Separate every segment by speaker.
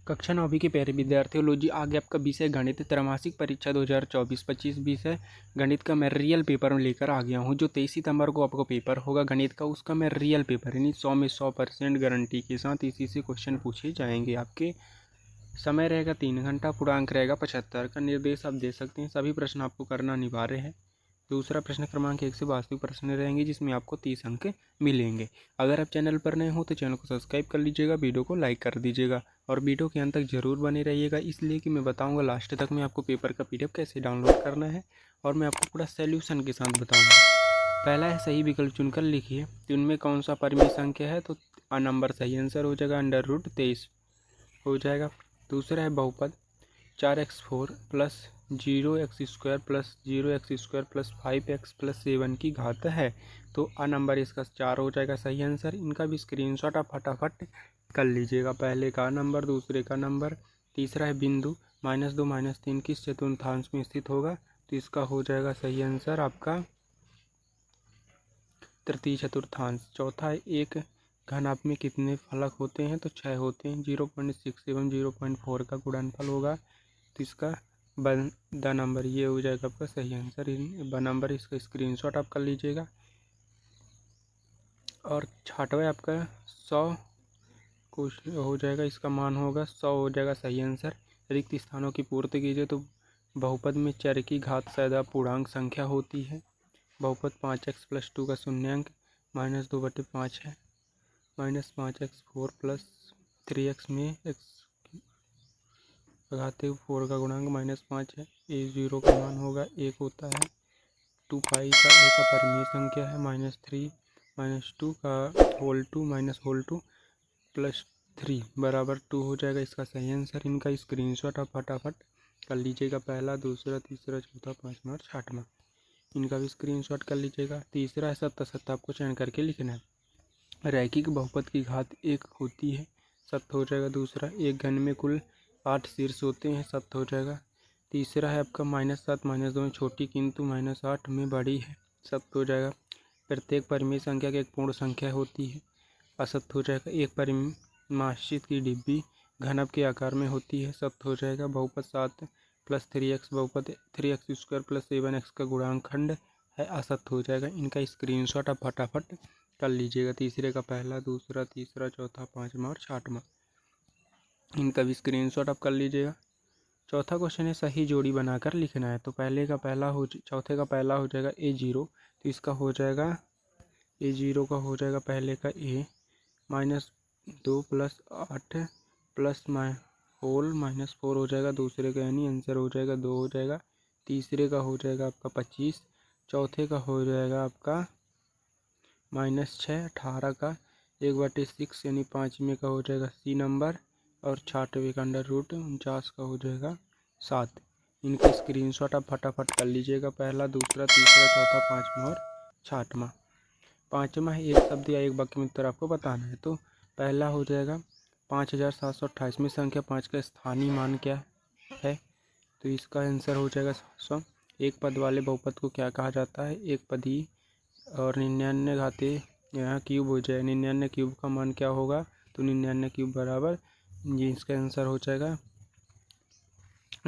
Speaker 1: कक्षा 9वीं के प्यारे विद्यार्थियों, लो जी आगे आपका विषय गणित त्रैमासिक परीक्षा 2024-25 विषय गणित का मैं रियल पेपर में लेकर आ गया हूँ। जो 23 सितंबर को आपको पेपर होगा गणित का, उसका मैं रियल पेपर यानी 100 में 100% गारंटी के साथ इसी से क्वेश्चन पूछे जाएंगे। आपके समय रहेगा 3 घंटा, पूर्णांक रहेगा 75 का। निर्देश आप दे सकते हैं, सभी प्रश्न आपको करना अनिवार्य है। दूसरा प्रश्न क्रमांक 1 से वास्तविक प्रश्न रहेंगे जिसमें आपको 30 अंक मिलेंगे। अगर आप चैनल पर नए हो तो चैनल को सब्सक्राइब कर लीजिएगा, वीडियो को लाइक कर दीजिएगा और वीडियो के अंत तक जरूर बने रहिएगा, इसलिए कि मैं बताऊंगा लास्ट तक में आपको पेपर का PDF कैसे डाउनलोड करना है और मैं आपको पूरा सोल्यूशन के साथ बताऊंगा। पहला है सही विकल्प चुनकर लिखिए, तो उनमें कौन सा परिमेय संख्या है, तो नंबर सही आंसर हो जाएगा, √23 हो जाएगा। दूसरा है बहुपद 4x4 plus 0x² plus 0x² plus 5x plus 7 की घात है, तो नंबर इसका 4 हो जाएगा, सही आंसर। इनका भी स्क्रीनशॉट आप फटाफट कर लीजिएगा, पहले का नंबर, दूसरे का नंबर। तीसरा है बिंदु -2 -3 किस चतुर्थांश में स्थित होगा, तो इसका हो जाएगा सही आंसर आपका तृतीय चतुर्थांश। चौथा है एक घनाभ में कितने फलक होते हैं, तो 6 होते हैं। 0.6 एवं 0.4 का गुणनफल होगा, तो इसका द नंबर ये हो जाएगा आपका सही आंसर। ब नंबर इसका स्क्रीनशॉट आप कर लीजिएगा। और छठवा आपका 100 को हो जाएगा, इसका मान होगा 100 हो जाएगा, सही आंसर। रिक्त स्थानों की पूर्ति कीजिए, तो बहुपद में चर की घात सदा पूर्णांक संख्या होती है। बहुपद 5x + 2 का शून्यांक -2/5 है। -5x4 + 3x में x घाते 4 का गुणांक -5 है। a0 का मान होगा 1 होता है। 2 पाई का a का परिमेय संख्या है -3 -2 का होल 2 -होल 2 + 3 बराबर 2 हो जाएगा, इसका सही आंसर। इनका स्क्रीनशॉट आप फटाफट कर लीजिएगा, पहला, दूसरा, तीसरा, चौथा, पाँचवा और छठवां, इनका भी स्क्रीनशॉट कर लीजिएगा। तीसरा है सत्ता आपको चयन करके लिखना है। रैखिक बहुपद की घात 1 होती है, सत्य हो जाएगा। दूसरा, एक घन में कुल 8 शीर्ष होते हैं, सत्य हो जाएगा। तीसरा है आपका -7 -2 में छोटी किंतु -8 में बड़ी है, सत्य हो जाएगा। प्रत्येक परिमेय संख्या की एक पूर्ण संख्या होती है, असत्य हो जाएगा। एक परिमाशित की डिब्बी घनत्व के आकार में होती है, सत्य हो जाएगा। बहुपद 7 + 3x बहुपद 3x² + 7x का गुणांक खंड है, असत्य हो जाएगा। इनका स्क्रीनशॉट आप फटाफट कर लीजिएगा, तीसरे का पहला, दूसरा, तीसरा, चौथा, पाँचवा और छठवां, इनका भी स्क्रीनशॉट आप कर लीजिएगा। चौथा क्वेश्चन है सही जोड़ी बनाकर लिखना है, तो चौथे का पहला हो जाएगा a0, तो इसका हो जाएगा a0 का हो जाएगा पहले का a -2 + 8 प्लस होल -4 हो जाएगा। दूसरे का यानी आंसर हो जाएगा 2 हो जाएगा। तीसरे का हो जाएगा आपका 25। चौथे का हो जाएगा आपका -6। 18 का 1/6 यानी 5वें का हो जाएगा C नंबर। और 6वें का √49 का हो जाएगा 7। इनके स्क्रीनशॉट आप फटाफट कर लीजिएगा, पहला, दूसरा, तीसरा, चौथा, पाँचवा और छठवां। पाँचवा है एक शब्द या एक वाक्य में उत्तर आपको बताना है, तो पहला हो जाएगा 5728 संख्या 5 का स्थानीय मान क्या है, तो इसका आंसर हो जाएगा 700। एक पद वाले बहुपद को क्या कहा जाता है, एक पदी। और 99 घाते यहाँ क्यूब हो जाए, 99 क्यूब का मान क्या होगा, तो 99 क्यूब बराबर, ये इसका आंसर हो जाएगा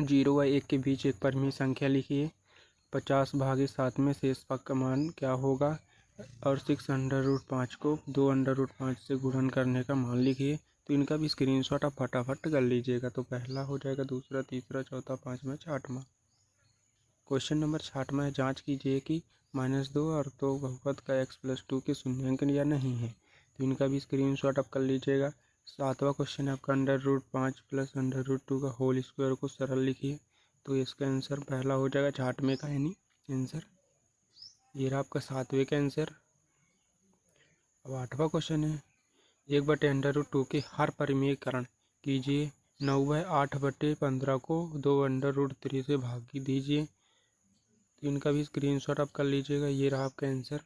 Speaker 1: 0 व 1 के बीच एक परिमेय संख्या लिखिए। 50/7 में शेष पद का मान क्या होगा, और 6√5 को 2√5 से गुणन करने का मान लिखिए। तो इनका भी स्क्रीनशॉट आप फटाफट कर लीजिएगा, तो पहला हो जाएगा, दूसरा, तीसरा, चौथा, पाँचवा, छठवां। क्वेश्चन नंबर 6वां है जांच कीजिए कि -2 और 2 बहुपद का x + 2 के शून्यांक या नहीं है, तो इनका भी स्क्रीनशॉट आप कर लीजिएगा। 7वां क्वेश्चन है आपका √5 + √2 का होल स्क्वायर को सरल लिखिए, तो इसका आंसर पहला हो जाएगा 6वें का यानी आंसर, ये रहा आपका 7वें का आंसर। अब 8वां क्वेश्चन है 1/√2 के हर परिमेयकरण कीजिए। 9/8/15 को 2√3 से भाग दीजिए, तो इनका भी स्क्रीनशॉट आप कर लीजिएगा, ये रहा आपका आंसर,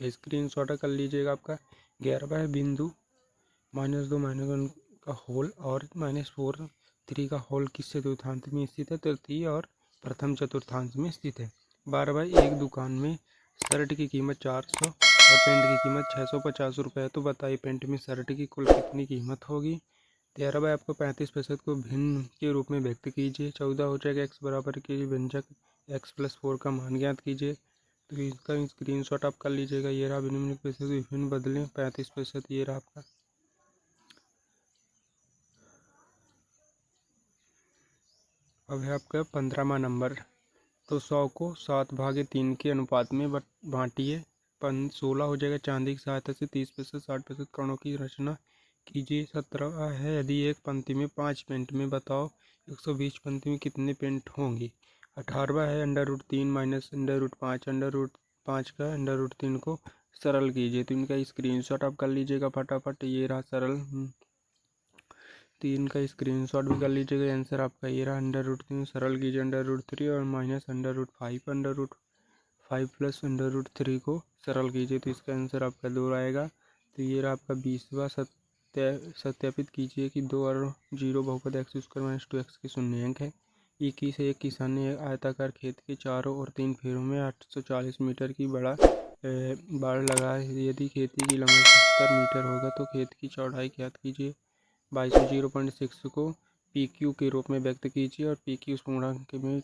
Speaker 1: स्क्रीनशॉट कर लीजिएगा आपका। 11वां है बिंदु -2 -1 का होल और -4 3 का होल किस चतुर्थांश में स्थित है, तृतीय और प्रथम चतुर्थांश में स्थित है। 12वां एक दुकान में शर्ट की कीमत 400 और पेंट की कीमत 650 रुपये है। तो बताइए पेंट में शर्ट की कुल कितनी कीमत होगी। 13 आपको 35% को भिन्न के रूप में व्यक्त कीजिए। 14 हो जाएगा x बराबर के व्यंजक x+4 का मान ज्ञात कीजिए। तो इसका स्क्रीनशॉट आप कर लीजिएगा। ये रहा निम्नलिखित प्रतिशत विभिन्न बदलें 35%। ये रहा आपका। अब है आपका 15वां नंबर। तो 100 को 7/3 के अनुपात में बांटिए। 16 हो जाएगा। चांदी की सहायता से 30%, 60% कणों की रचना कीजिए। 17 है यदि एक पंक्ति में 5 पेंट में बताओ 120 पंक्ति में कितने पेंट होंगी। 18वां है √3 माइनस √5 √5 का √3 को सरल कीजिए। तो इनका स्क्रीनशॉट आप कर लीजिएगा फटाफट। ये रहा सरल 3 का स्क्रीनशॉट भी कर लीजिएगा। आंसर आपका ये रहा √3 सरल कीजिए √3 और माइनस √5 √5 प्लस √3 को सरल कीजिए। तो इसका आंसर आपका 2 आएगा। तो ये रहा आपका 20वां। सत्यापित कीजिए कि 2 और 0 बहुपद x² - 2x के शून्य अंक है। 21 एक किसान ने आयताकार खेत के चारों और 3 फेरों में 840 मीटर की बाड़ लगाए। यदि खेती की लंबाई 70 मीटर होगा तो खेत की चौड़ाई ज्ञात कीजिए। 22 0.6 को PQ के रूप में व्यक्त कीजिए और PQ पूर्णांक में